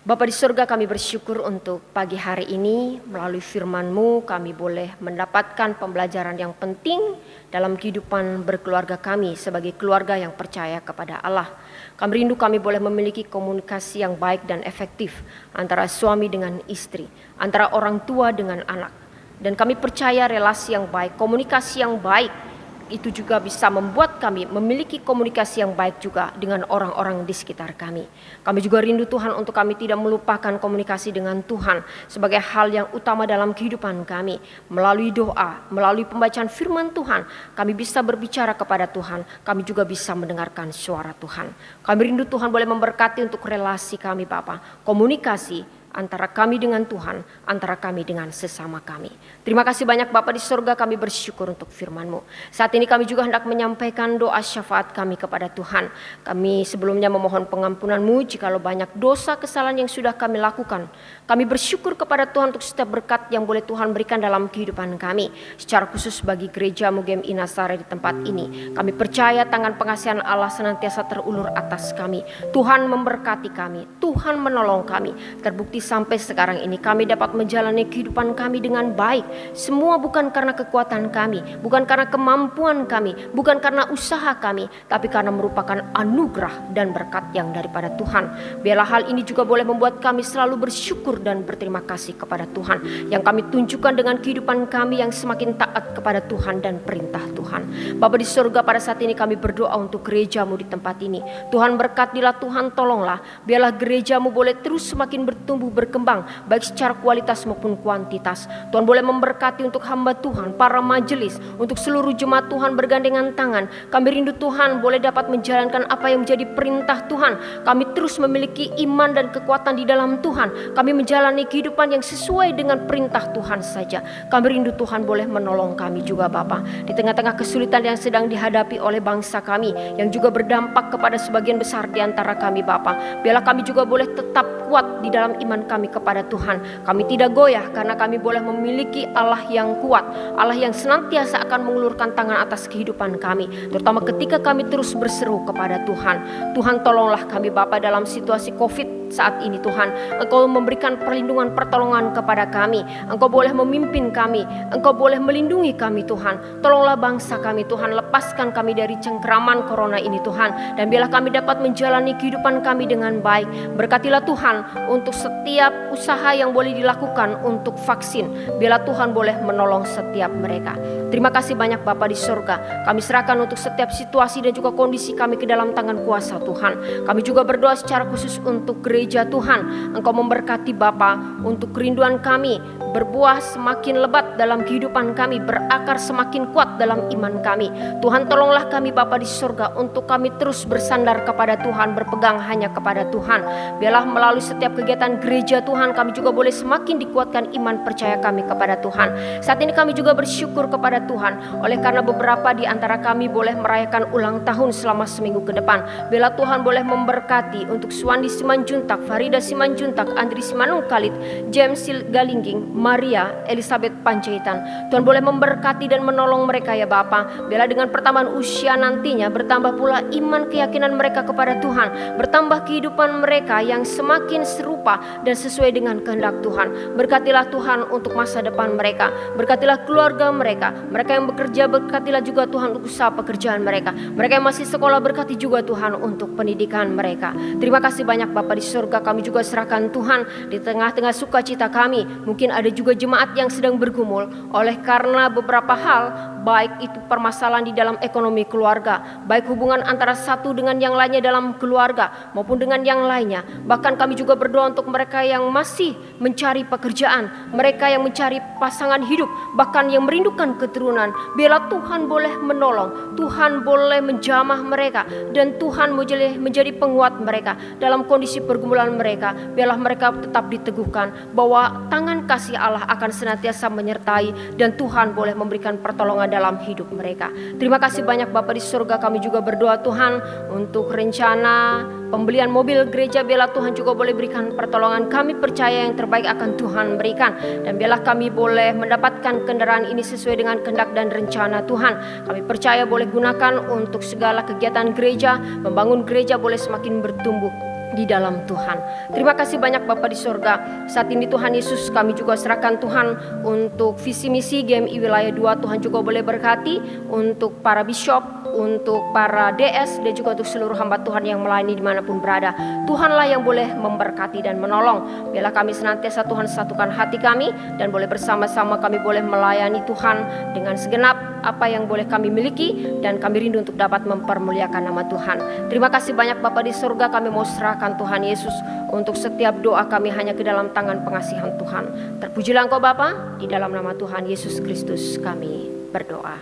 Bapa di surga, kami bersyukur untuk pagi hari ini melalui firman-Mu kami boleh mendapatkan pembelajaran yang penting dalam kehidupan berkeluarga kami sebagai keluarga yang percaya kepada Allah. Kami rindu kami boleh memiliki komunikasi yang baik dan efektif antara suami dengan istri, antara orang tua dengan anak. Dan kami percaya relasi yang baik, komunikasi yang baik itu juga bisa membuat kami memiliki komunikasi yang baik juga dengan orang-orang di sekitar kami. Kami juga rindu Tuhan untuk kami tidak melupakan komunikasi dengan Tuhan sebagai hal yang utama dalam kehidupan kami. Melalui doa, melalui pembacaan firman Tuhan, kami bisa berbicara kepada Tuhan. Kami juga bisa mendengarkan suara Tuhan. Kami rindu Tuhan boleh memberkati untuk relasi kami Bapa, komunikasi antara kami dengan Tuhan, antara kami dengan sesama kami. Terima kasih banyak Bapa di surga, kami bersyukur untuk firman-Mu. Saat ini kami juga hendak menyampaikan doa syafaat kami kepada Tuhan. Kami sebelumnya memohon pengampunan-Mu jikalau banyak dosa kesalahan yang sudah kami lakukan. Kami bersyukur kepada Tuhan untuk setiap berkat yang boleh Tuhan berikan dalam kehidupan kami. Secara khusus bagi gereja Mugem Inasare di tempat ini. Kami percaya tangan pengasihan Allah senantiasa terulur atas kami. Tuhan memberkati kami, Tuhan menolong kami. Terbukti sampai sekarang ini kami dapat menjalani kehidupan kami dengan baik. Semua bukan karena kekuatan kami, bukan karena kemampuan kami, bukan karena usaha kami, tapi karena merupakan anugerah dan berkat yang daripada Tuhan. Biarlah hal ini juga boleh membuat kami selalu bersyukur dan berterima kasih kepada Tuhan, yang kami tunjukkan dengan kehidupan kami yang semakin taat kepada Tuhan dan perintah Tuhan. Bapa di surga, pada saat ini kami berdoa untuk gereja-Mu di tempat ini. Tuhan berkatilah, Tuhan tolonglah, biarlah gereja-Mu boleh terus semakin bertumbuh berkembang baik secara kualitas maupun kuantitas. Tuhan boleh memberkati untuk hamba Tuhan, para majelis, untuk seluruh jemaat Tuhan bergandengan tangan. Kami rindu Tuhan boleh dapat menjalankan apa yang menjadi perintah Tuhan. Kami terus memiliki iman dan kekuatan di dalam Tuhan. Kami menjalani kehidupan yang sesuai dengan perintah Tuhan saja. Kami rindu Tuhan boleh menolong kami juga Bapa di tengah-tengah kesulitan yang sedang dihadapi oleh bangsa kami, yang juga berdampak kepada sebagian besar di antara kami Bapa. Biarlah kami juga boleh tetap kuat di dalam iman kami kepada Tuhan. Kami tidak goyah karena kami boleh memiliki Allah yang kuat, Allah yang senantiasa akan mengulurkan tangan atas kehidupan kami, terutama ketika kami terus berseru kepada Tuhan. Tuhan tolonglah kami Bapa dalam situasi COVID saat ini Tuhan. Engkau memberikan perlindungan pertolongan kepada kami. Engkau boleh memimpin kami, Engkau boleh melindungi kami Tuhan. Tolonglah bangsa kami Tuhan, lepaskan kami dari cengkeraman corona ini Tuhan, dan biarlah kami dapat menjalani kehidupan kami dengan baik. Berkatilah Tuhan untuk setiap usaha yang boleh dilakukan untuk vaksin. Biarlah Tuhan boleh menolong setiap mereka. Terima kasih banyak Bapa di surga. Kami serahkan untuk setiap situasi dan juga kondisi kami ke dalam tangan kuasa Tuhan. Kami juga berdoa secara khusus untuk gereja Tuhan. Engkau memberkati Bapa untuk kerinduan kami berbuah semakin lebat dalam kehidupan kami, berakar semakin kuat dalam iman kami. Tuhan tolonglah kami Bapa di surga untuk kami terus bersandar kepada Tuhan, berpegang hanya kepada Tuhan. Biarlah melalui setiap kegiatan gereja gereja Tuhan, kami juga boleh semakin dikuatkan iman percaya kami kepada Tuhan. Saat ini kami juga bersyukur kepada Tuhan, oleh karena beberapa di antara kami boleh merayakan ulang tahun selama seminggu ke depan. Bila Tuhan boleh memberkati untuk Suwandi Simanjuntak, Farida Simanjuntak, Andri Simanung Khalid, James Galingging, Maria, Elizabeth Panjaitan. Tuhan boleh memberkati dan menolong mereka ya Bapa. Bila dengan pertambahan usia nantinya bertambah pula iman keyakinan mereka kepada Tuhan, bertambah kehidupan mereka yang semakin serupa dan sesuai dengan kehendak Tuhan. Berkatilah Tuhan untuk masa depan mereka, berkatilah keluarga mereka, mereka yang bekerja berkatilah juga Tuhan untuk usaha pekerjaan mereka, mereka yang masih sekolah berkati juga Tuhan untuk pendidikan mereka. Terima kasih banyak Bapa di surga, kami juga serahkan Tuhan di tengah-tengah sukacita kami. Mungkin ada juga jemaat yang sedang bergumul oleh karena beberapa hal, baik itu permasalahan di dalam ekonomi keluarga, baik hubungan antara satu dengan yang lainnya dalam keluarga maupun dengan yang lainnya. Bahkan kami juga berdoa untuk mereka yang masih mencari pekerjaan, mereka yang mencari pasangan hidup, bahkan yang merindukan keturunan. Biarlah Tuhan boleh menolong, Tuhan boleh menjamah mereka, dan Tuhan menjadi penguat mereka dalam kondisi pergumulan mereka. Biarlah mereka tetap diteguhkan bahwa tangan kasih Allah akan senantiasa menyertai, dan Tuhan boleh memberikan pertolongan dalam hidup mereka. Terima kasih banyak Bapa di surga, kami juga berdoa Tuhan untuk rencana pembelian mobil gereja. Biarlah Tuhan juga boleh berikan pertolongan, kami percaya yang terbaik akan Tuhan berikan, dan biarlah kami boleh mendapatkan kendaraan ini sesuai dengan kehendak dan rencana Tuhan. Kami percaya boleh gunakan untuk segala kegiatan gereja, membangun gereja boleh semakin bertumbuh di dalam Tuhan. Terima kasih banyak Bapa di surga. Saat ini Tuhan Yesus, kami juga serahkan Tuhan untuk visi misi GMI Wilayah 2. Tuhan juga boleh berkati untuk para bishop, untuk para DS, dan juga untuk seluruh hamba Tuhan yang melayani dimanapun berada. Tuhanlah yang boleh memberkati dan menolong. Biarlah kami senantiasa Tuhan satukan hati kami, dan boleh bersama-sama kami boleh melayani Tuhan dengan segenap apa yang boleh kami miliki, dan kami rindu untuk dapat mempermuliakan nama Tuhan. Terima kasih banyak Bapa di surga, kami mau serahkan Tuhan Yesus untuk setiap doa kami hanya ke dalam tangan pengasihan Tuhan. Terpujilah Engkau Bapa, di dalam nama Tuhan Yesus Kristus kami berdoa.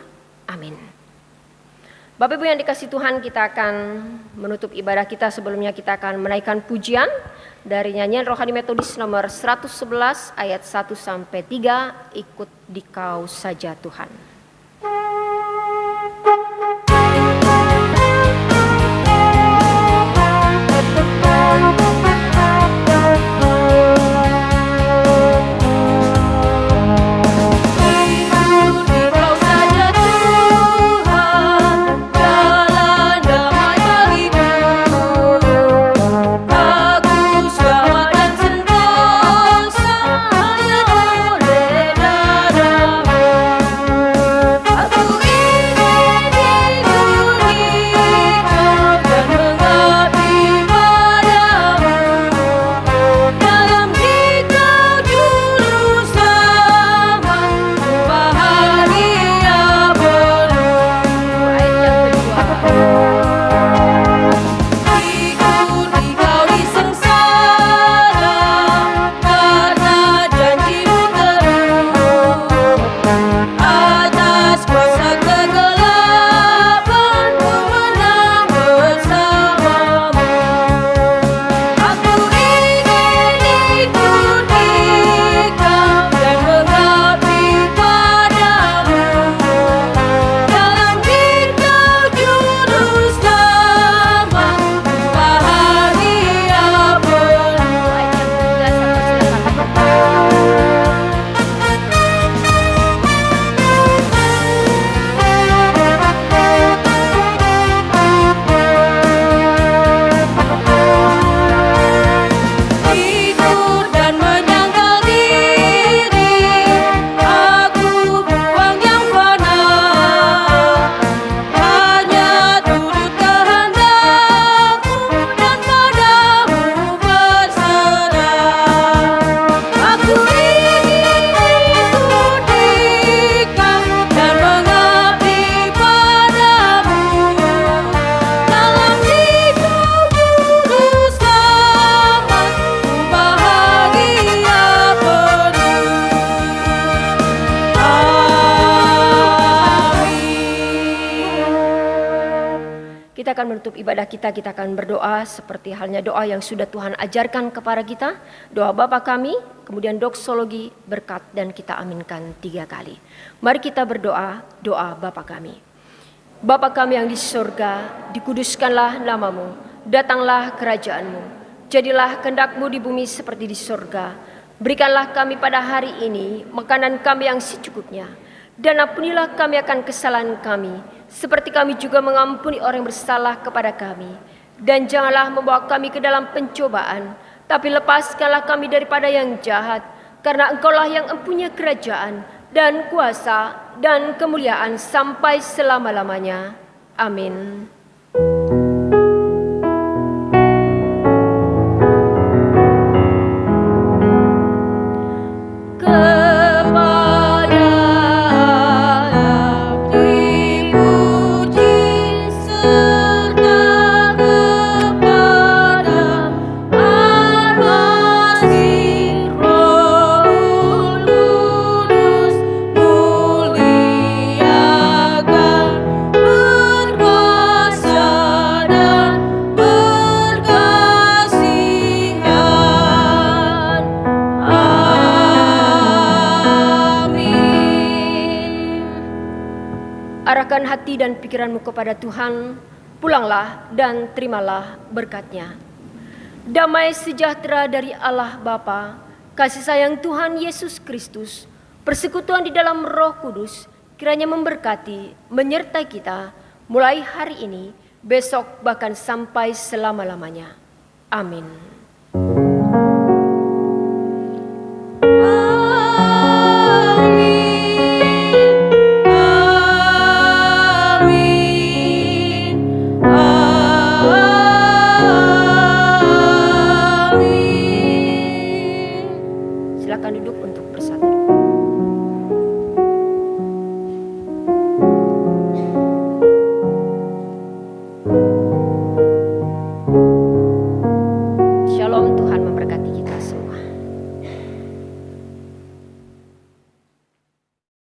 Amin. Bapak Ibu yang dikasihi Tuhan, kita akan menutup ibadah kita. Sebelumnya kita akan menaikkan pujian dari nyanyian Rohani Metodis nomor 111 ayat 1 sampai 3, ikut Dikau saja Tuhan. kita akan menutup ibadah kita akan berdoa seperti halnya doa yang sudah Tuhan ajarkan kepada kita. Doa Bapa kami, kemudian doksologi, berkat, dan kita aminkan 3 kali. Mari kita berdoa, doa Bapa kami. Bapa kami yang di surga, dikuduskanlah namamu, datanglah kerajaanmu, jadilah kehendak-Mu di bumi seperti di surga. Berikanlah kami pada hari ini makanan kami yang secukupnya, dan ampunilah kami akan kesalahan kami, seperti kami juga mengampuni orang yang bersalah kepada kami. Dan janganlah membawa kami ke dalam pencobaan, tapi lepaskanlah kami daripada yang jahat, karena Engkaulah yang mempunyai kerajaan dan kuasa dan kemuliaan sampai selama-lamanya. Amin. Arahkan hati dan pikiranmu kepada Tuhan, pulanglah dan terimalah berkat-Nya. Damai sejahtera dari Allah Bapa, kasih sayang Tuhan Yesus Kristus, persekutuan di dalam Roh Kudus, kiranya memberkati, menyertai kita, mulai hari ini, besok, bahkan sampai selama-lamanya. Amin.